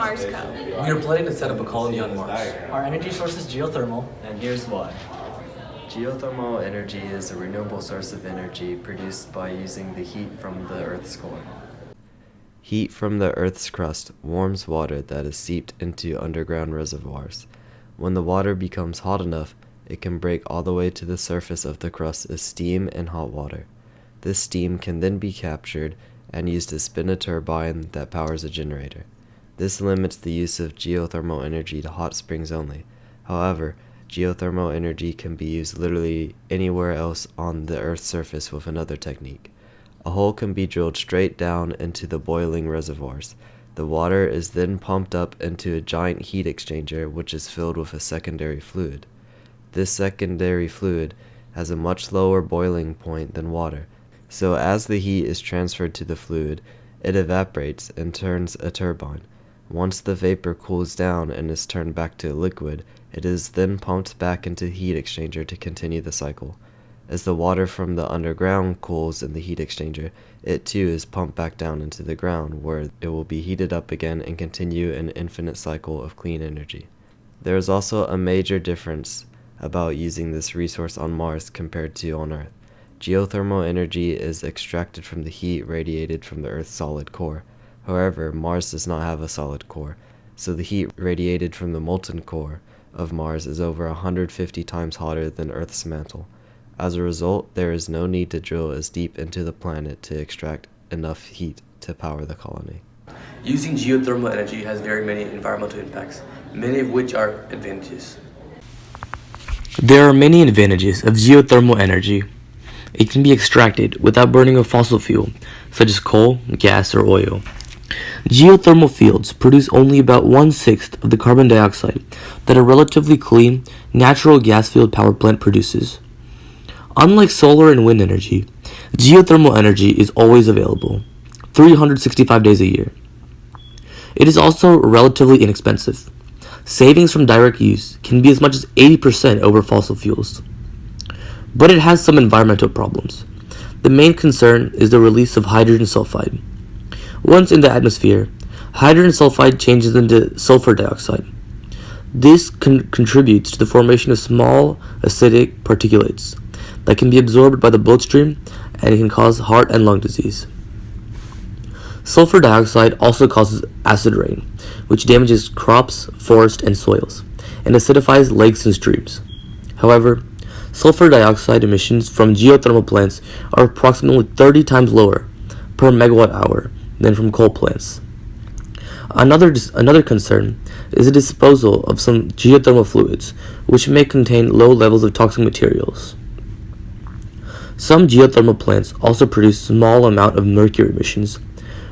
Mars Co. We are planning to set up a colony on Mars. Our energy source is geothermal, And here's why. Geothermal energy is a renewable source of energy produced by using the heat from the Earth's core. Heat from the Earth's crust warms water that is seeped into underground reservoirs. When the water becomes hot enough, it can break all the way to the surface of the crust as steam and hot water. This steam can then be captured and used to spin a turbine that powers a generator. This limits the use of geothermal energy to hot springs only. However, geothermal energy can be used literally anywhere else on the Earth's surface with another technique. A hole can be drilled straight down into the boiling reservoirs. The water is then pumped up into a giant heat exchanger, which is filled with a secondary fluid. This secondary fluid has a much lower boiling point than water, so as the heat is transferred to the fluid, it evaporates and turns a turbine. Once the vapor cools down and is turned back to a liquid, it is then pumped back into the heat exchanger to continue the cycle. As the water from the underground cools in the heat exchanger, it too is pumped back down into the ground, where it will be heated up again and continue an infinite cycle of clean energy. There is also a major difference about using this resource on Mars compared to on Earth. Geothermal energy is extracted from the heat radiated from the Earth's solid core. However, Mars does not have a solid core, so the heat radiated from the molten core of Mars is over 150 times hotter than Earth's mantle. As a result, there is no need to drill as deep into the planet to extract enough heat to power the colony. Using geothermal energy has very many environmental impacts, many of which are advantages. There are many advantages of geothermal energy. It can be extracted without burning a fossil fuel, such as coal, gas, or oil. Geothermal fields produce only about 1/6 of the carbon dioxide that a relatively clean, natural gas-fueled power plant produces. Unlike solar and wind energy, geothermal energy is always available, 365 days a year. It is also relatively inexpensive. Savings from direct use can be as much as 80% over fossil fuels. But it has some environmental problems. The main concern is the release of hydrogen sulfide. Once in the atmosphere, hydrogen sulfide changes into sulfur dioxide. This contributes to the formation of small acidic particulates that can be absorbed by the bloodstream, and it can cause heart and lung disease. Sulfur dioxide also causes acid rain, which damages crops, forests, and soils, and acidifies lakes and streams. However, sulfur dioxide emissions from geothermal plants are approximately 30 times lower per megawatt hour than from coal plants. Another concern is the disposal of some geothermal fluids, which may contain low levels of toxic materials. Some geothermal plants also produce small amount of mercury emissions,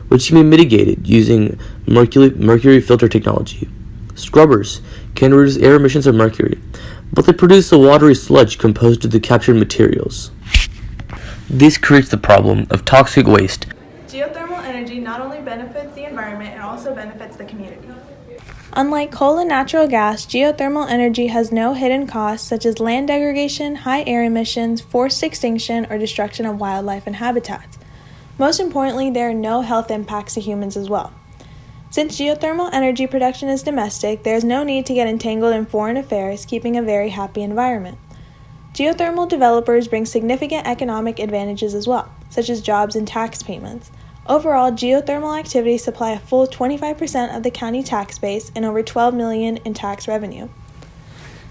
which can be mitigated using mercury filter technology. Scrubbers can reduce air emissions of mercury, but they produce a watery sludge composed of the captured materials. This creates the problem of toxic waste. Geothermal energy not only benefits the environment, it also benefits the community. Unlike coal and natural gas, geothermal energy has no hidden costs such as land degradation, high air emissions, forced extinction, or destruction of wildlife and habitats. Most importantly, there are no health impacts to humans as well. Since geothermal energy production is domestic, there is no need to get entangled in foreign affairs, keeping a very happy environment. Geothermal developers bring significant economic advantages as well, such as jobs and tax payments. Overall, geothermal activities supply a full 25% of the county tax base and over $12 million in tax revenue.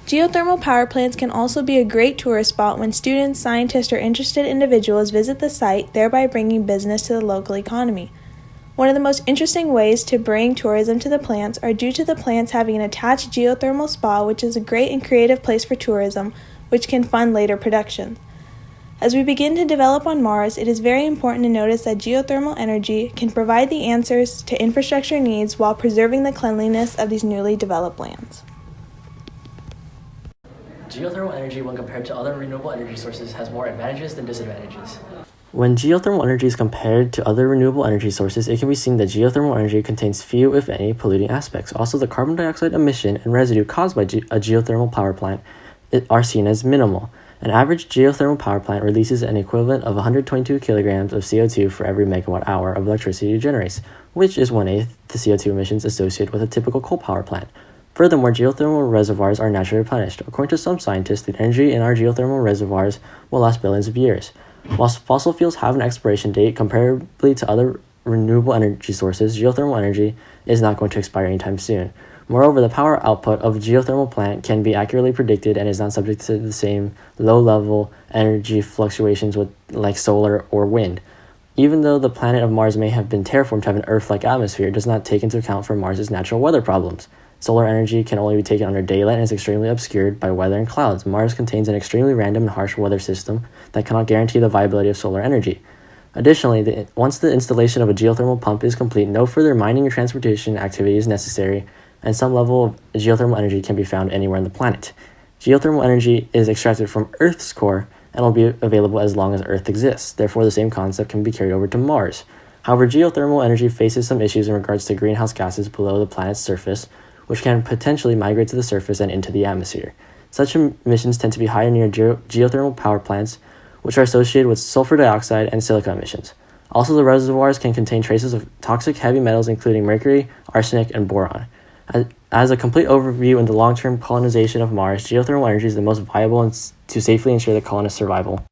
Geothermal power plants can also be a great tourist spot when students, scientists, or interested individuals visit the site, thereby bringing business to the local economy. One of the most interesting ways to bring tourism to the plants are due to the plants having an attached geothermal spa, which is a great and creative place for tourism, which can fund later productions. As we begin to develop on Mars, it is very important to notice that geothermal energy can provide the answers to infrastructure needs while preserving the cleanliness of these newly developed lands. geothermal energy, when compared to other renewable energy sources, has more advantages than disadvantages. When geothermal energy is compared to other renewable energy sources, it can be seen that geothermal energy contains few, if any, polluting aspects. Also, the carbon dioxide emission and residue caused by a geothermal power plant are seen as minimal. An average geothermal power plant releases an equivalent of 122 kilograms of CO2 for every megawatt hour of electricity it generates, which is 1/8 the CO2 emissions associated with a typical coal power plant. Furthermore, geothermal reservoirs are naturally replenished. According to some scientists, the energy in our geothermal reservoirs will last billions of years. While fossil fuels have an expiration date comparably to other renewable energy sources, geothermal energy is not going to expire anytime soon. Moreover, the power output of a geothermal plant can be accurately predicted and is not subject to the same low-level energy fluctuations like solar or wind. Even though the planet of Mars may have been terraformed to have an Earth-like atmosphere, it does not take into account for Mars's natural weather problems. Solar energy can only be taken under daylight and is extremely obscured by weather and clouds. Mars contains an extremely random and harsh weather system that cannot guarantee the viability of solar energy. Additionally, once the installation of a geothermal pump is complete, no further mining or transportation activity is necessary, and some level of geothermal energy can be found anywhere on the planet. Geothermal energy is extracted from Earth's core and will be available as long as Earth exists. Therefore, the same concept can be carried over to Mars. However, geothermal energy faces some issues in regards to greenhouse gases below the planet's surface, which can potentially migrate to the surface and into the atmosphere. Such emissions tend to be higher near geothermal power plants, which are associated with sulfur dioxide and silica emissions. Also, the reservoirs can contain traces of toxic heavy metals including mercury, arsenic, and boron. As a complete overview in the long-term colonization of Mars, geothermal energy is the most viable to safely ensure the colonists' survival.